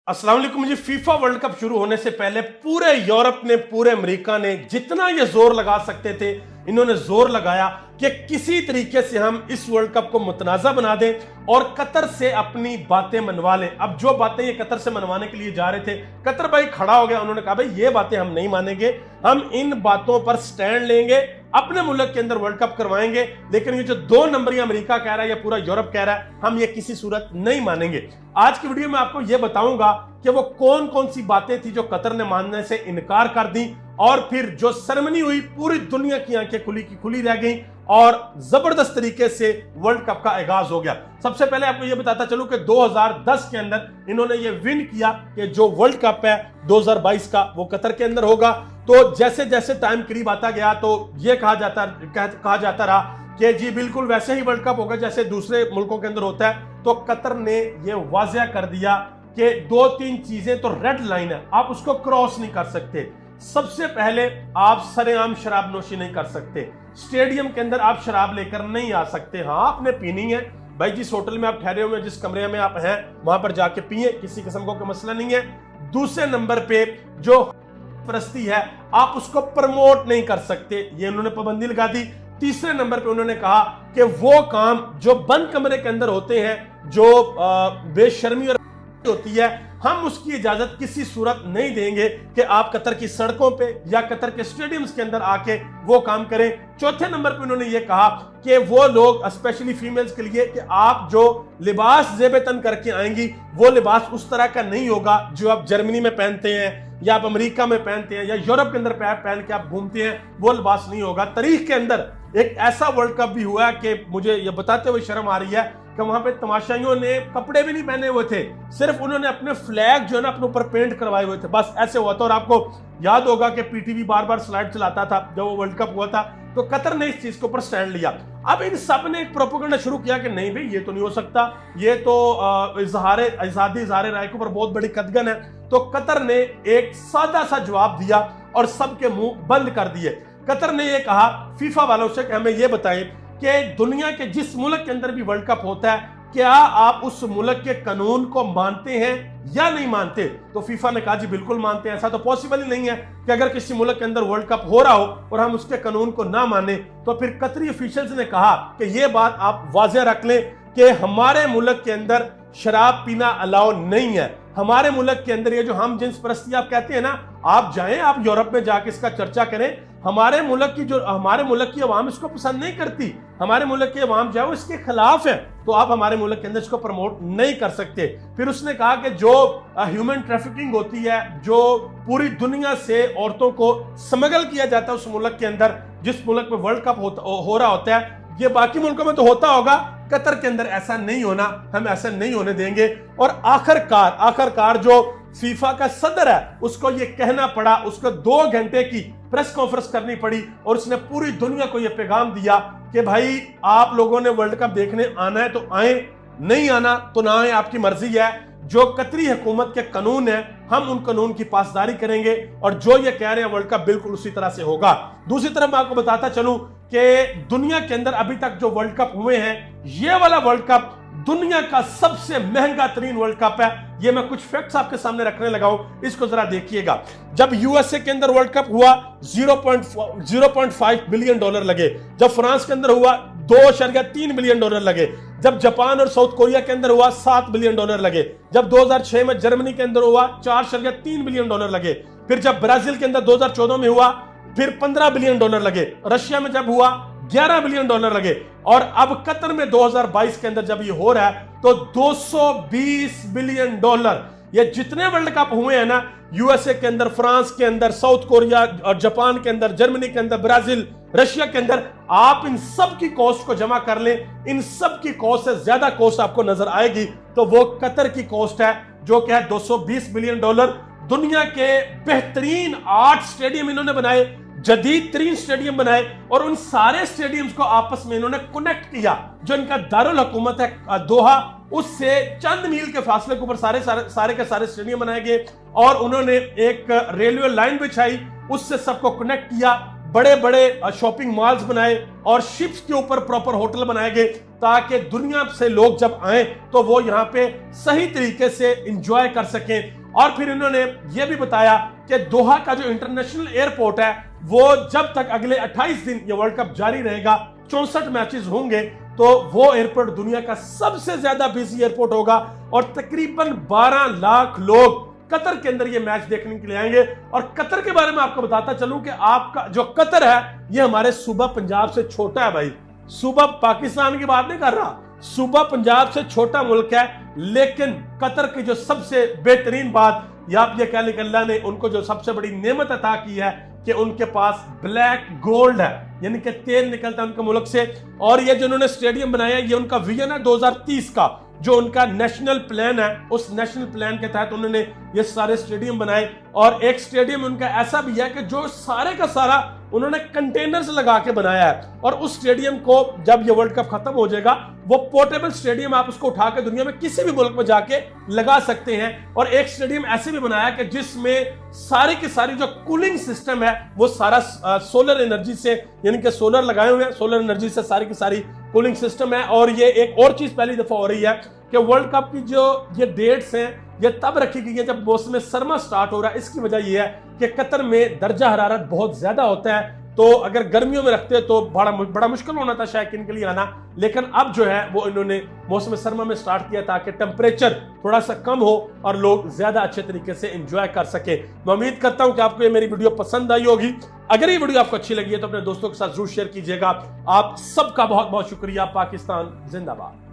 अस्सलाम वालेकुम जी। FIFA world cup शुरू होने से पहले पूरे यूरोप ने, पूरे अमेरिका ने जितना ये जोर लगा सकते थे इन्होंने जोर लगाया कि किसी तरीके से हम इस वर्ल्ड कप को मुतनाज़ा बना दें और कतर से अपनी बातें मनवा लें। अब जो बातें ये कतर से मनवाने के लिए जा रहे थे, कतर भाई खड़ा हो गया, उन्होंने कहा भाई ये बातें हम नहीं मानेंगे, हम इन बातों पर स्टैंड लेंगे, अपने मुल्क के अंदर वर्ल्ड कप करवाएंगे। लेकिन ये जो 2 नंबरी अमेरिका कह रहा है या पूरा यूरोप कह रहा है, हम ये किसी सूरत नहीं मानेंगे। आज की वीडियो में आपको ये बताऊंगा कि वो कौन कौन सी बातें थी जो कतर ने मानने से इनकार कर दी, और फिर जो सेरेमनी हुई पूरी दुनिया की आंखें खुली की खुली रह गई और जबरदस्त तरीके से वर्ल्ड कप का आगाज हो गया। सबसे पहले आपको यह बताता चलूं कि 2010 के अंदर इन्होंने ये विन किया कि जो वर्ल्ड कप है 2022 का वो कतर के अंदर होगा। तो जैसे जैसे टाइम करीब आता गया तो ये कहा जाता रहा कि जी बिल्कुल वैसे ही वर्ल्ड कप होगा जैसे दूसरे मुल्कों के अंदर होता है। तो कतर ने ये वाज़ेह कर दिया कि 2-3 चीजें तो रेड लाइन है, आप उसको क्रॉस नहीं कर सकते। सबसे पहले आप सरेआम शराब नोशी नहीं कर सकते, स्टेडियम के अंदर आप शराब लेकर नहीं आ सकते। हाँ आपने पीनी है भाई, जिस होटल में आप ठहरे हुए हैं, जिस कमरे में आप हैं वहां पर जाके पिए, किसी किस्म का मसला नहीं है। दूसरे नंबर पे जो परस्ती है आप उसको प्रमोट नहीं कर सकते, ये उन्होंने पाबंदी लगा दी। तीसरे नंबर पे उन्होंने कहा कि वो काम जो बंद कमरे के अंदर होते हैं, जो बेशर्मी और होती है, हम उसकी इजाजत किसी सूरत नहीं देंगे कि आप कतर की सड़कों पे या कतर के स्टेडियम्स के अंदर आके वो काम करें। चौथे नंबर पे उन्होंने ये कहा कि वो लोग स्पेशली फीमेल्स के लिए कि आप जो लिबास जेबेतन करके आएंगी वो लिबास उस तरह का नहीं होगा जो आप जर्मनी में पहनते हैं या आप अमेरिका में पहनते हैं या यूरोप के अंदर पहन के आप घूमते हैं, वो लिबास नहीं होगा। तारीख के अंदर एक ऐसा वर्ल्ड कप भी हुआ कि मुझे ये बताते हुए शर्म आ रही है कि वहां पे तमाशाइयों ने कपड़े भी नहीं पहने हुए थे, सिर्फ उन्होंने अपने फ्लैग जो है ना अपने ऊपर पेंट करवाए हुए थे, बस ऐसे हुआ था। और आपको याद होगा कि पीटीवी बार बार स्लाइड चलाता था जब वो वर्ल्ड कप हुआ था, तो कतर ने इस चीज के ऊपर स्टैंड लिया। अब इन सब ने एक प्रोपेगेंडा शुरू किया कि नहीं भाई ये तो नहीं हो सकता, ये तो इजहार राय के ऊपर बहुत बड़ी कदगन है। तो कतर ने एक सादा सा जवाब दिया और सबके मुंह बंद कर दिए। कतर ने यह कहा फीफा वालों से कि हमें यह बताएं कि दुनिया के जिस मुल्क के अंदर भी वर्ल्ड कप होता है क्या आप उस मुल्क के कानून को मानते हैं या नहीं मानते। तो फीफा ने कहा जी बिल्कुल मानते हैं, ऐसा तो पॉसिबल ही नहीं है कि अगर किसी मुल्क के अंदर वर्ल्ड कप हो रहा हो और हम उसके कानून को ना माने। तो फिर कतरी ऑफिशियल्स ने कहा कि यह बात आप वाज़ेह रख लें कि हमारे मुल्क के अंदर शराब पीना अलाउ नहीं है। हमारे मुल्क के अंदर ये जो हम जिन्स परस्ती आप कहते हैं ना, आप जाएं, आप यूरोप में जाके इसका चर्चा करें। हमारे मुल्क की अवाम इसको पसंद नहीं करती, हमारे मुल्क की अवाम जो है वो इसके खिलाफ है, तो आप हमारे मुल्क के अंदर इसको प्रमोट नहीं कर सकते। फिर उसने कहा कि जो ह्यूमन ट्रैफिकिंग होती है, जो पूरी दुनिया से औरतों को स्मगल किया जाता है उस मुल्क के अंदर, जिस मुल्क में वर्ल्ड कप हो रहा होता है, ये बाकी मुल्कों में तो होता होगा, कतर के अंदर ऐसा नहीं होना, हम ऐसा नहीं होने देंगे। और आखिरकार जो फीफा का सदर है उसको ये कहना पड़ा, उसको 2 घंटे की प्रेस कॉन्फ्रेंस करनी पड़ी और उसने पूरी दुनिया को यह पैगाम दिया कि भाई आप लोगों ने वर्ल्ड कप देखने आना है तो आए, नहीं आना तो ना आए, आपकी मर्जी है। जो कतरी हुकूमत के कानून है हम उन कानून की पासदारी करेंगे और जो ये कह रहे हैं वर्ल्ड कप बिल्कुल उसी तरह से होगा। दूसरी तरफ मैं आपको बताता चलूं कि दुनिया के अंदर अभी तक जो वर्ल्ड कप हुए हैं, ये वाला वर्ल्ड कप दुनिया का सबसे महंगा तरीन वर्ल्ड कप है। ये मैं कुछ फैक्ट्स आपके सामने रखने लगा हूं, इसको जरा देखिएगा। जब यूएसए के अंदर वर्ल्ड कप हुआ 0.5 बिलियन डॉलर लगे, जब फ्रांस के अंदर हुआ 2.3 बिलियन डॉलर लगे, जब जापान और साउथ कोरिया के अंदर हुआ 7 बिलियन डॉलर लगे, जब 2006 में जर्मनी के अंदर हुआ 4.3 बिलियन डॉलर लगे, फिर जब ब्राजील के अंदर 2014 में हुआ फिर 15 बिलियन डॉलर लगे, रशिया में जब हुआ 11 बिलियन डॉलर लगे, और अब कतर में 2022 के अंदर जब ये हो रहा है तो 220 बिलियन डॉलर। ये जितने वर्ल्ड कप हुए हैं ना, यूएसए के अंदर, फ्रांस के अंदर, साउथ कोरिया और जापान के अंदर, जर्मनी के अंदर, ब्राजील, रशिया के अंदर, आप इन सब की कॉस्ट को जमा कर लें, इन सब की कॉस्ट से ज्यादा कॉस्ट आपको नजर आएगी तो वो कतर की कॉस्ट है, जो कि है 220 बिलियन डॉलर। दुनिया के बेहतरीन 8 स्टेडियम इन्होंने बनाए, जदीद तरीन स्टेडियम बनाए, और उन सारे स्टेडियम्स को आपस में इन्होंने कनेक्ट किया। जो इनका दारुल हुकूमत है दोहा, उससे चंद मील के फासले के ऊपर सारे के सारे स्टेडियम बनाए गए और उन्होंने एक रेलवे लाइन बिछाई, उससे सबको कनेक्ट किया। बड़े बड़े शॉपिंग मॉल्स बनाए और शिप्स के ऊपर प्रॉपर होटल बनाए गए ताकि दुनिया से लोग जब आए तो वो यहाँ पे सही तरीके से एंजॉय कर सकें। और फिर इन्होंने ये भी बताया कि दोहा का जो इंटरनेशनल एयरपोर्ट है वो जब तक अगले 28 दिन ये वर्ल्ड कप जारी रहेगा, 64 मैचेस होंगे, तो वो एयरपोर्ट दुनिया का सबसे ज्यादा बिजी एयरपोर्ट होगा और तकरीबन 12 लाख लोग कतर के अंदर ये मैच देखने के लिए आएंगे। और कतर के बारे में आपको बताता चलूं कि आपका जो कतर है ये हमारे सूबा पंजाब से छोटा है भाई। सूबा पाकिस्तान की बात नहीं कर रहा, सूबा पंजाब से छोटा मुल्क है, लेकिन कतर की जो सबसे बेहतरीन बात या आप ये कह लें कि अल्लाह ने उनको जो सबसे बड़ी नेमत अता की है कि उनके पास ब्लैक गोल्ड है, यानी कि तेल निकलता है उनके मुल्क से। और ये जो उन्होंने स्टेडियम बनाया ये उनका विजन है 2030 का, जो उनका नेशनल प्लान है, उस नेशनल प्लान के तहत उन्होंने ये सारे स्टेडियम बनाए। और एक स्टेडियम उनका ऐसा भी है कि जो सारे का सारा उन्होंने कंटेनर्स लगा के बनाया है और उस स्टेडियम को जब ये वर्ल्ड कप खत्म हो जाएगा वो पोर्टेबल स्टेडियम, आप उसको उठा के दुनिया में किसी भी मुल्क में जाके लगा सकते हैं। और एक स्टेडियम ऐसे भी बनाया कि जिसमें सारी की सारी जो कूलिंग सिस्टम है वो सारा सोलर एनर्जी से, यानी कि सोलर लगाए हुए हैं, सोलर एनर्जी से सारी की सारी कूलिंग सिस्टम है। और ये एक और चीज पहली दफा हो रही है कि वर्ल्ड कप की जो ये डेट्स हैं ये तब रखी गई है जब मौसम सरमा स्टार्ट हो रहा है। इसकी वजह यह है कि कतर में दर्जा हरारत बहुत ज्यादा होता है, तो अगर गर्मियों में रखते तो बड़ा मुश्किल होना था शायकीन के लिए आना, लेकिन अब जो है वो इन्होंने मौसम सरमा में स्टार्ट किया ताकि टेम्परेचर थोड़ा सा कम हो और लोग ज्यादा अच्छे तरीके से एंजॉय कर सके। मैं उम्मीद करता हूं कि आपको ये मेरी वीडियो पसंद आई होगी। अगर ये वीडियो आपको अच्छी लगी है तो अपने दोस्तों के साथ जरूर शेयर कीजिएगा। आप सबका बहुत बहुत शुक्रिया। पाकिस्तान जिंदाबाद।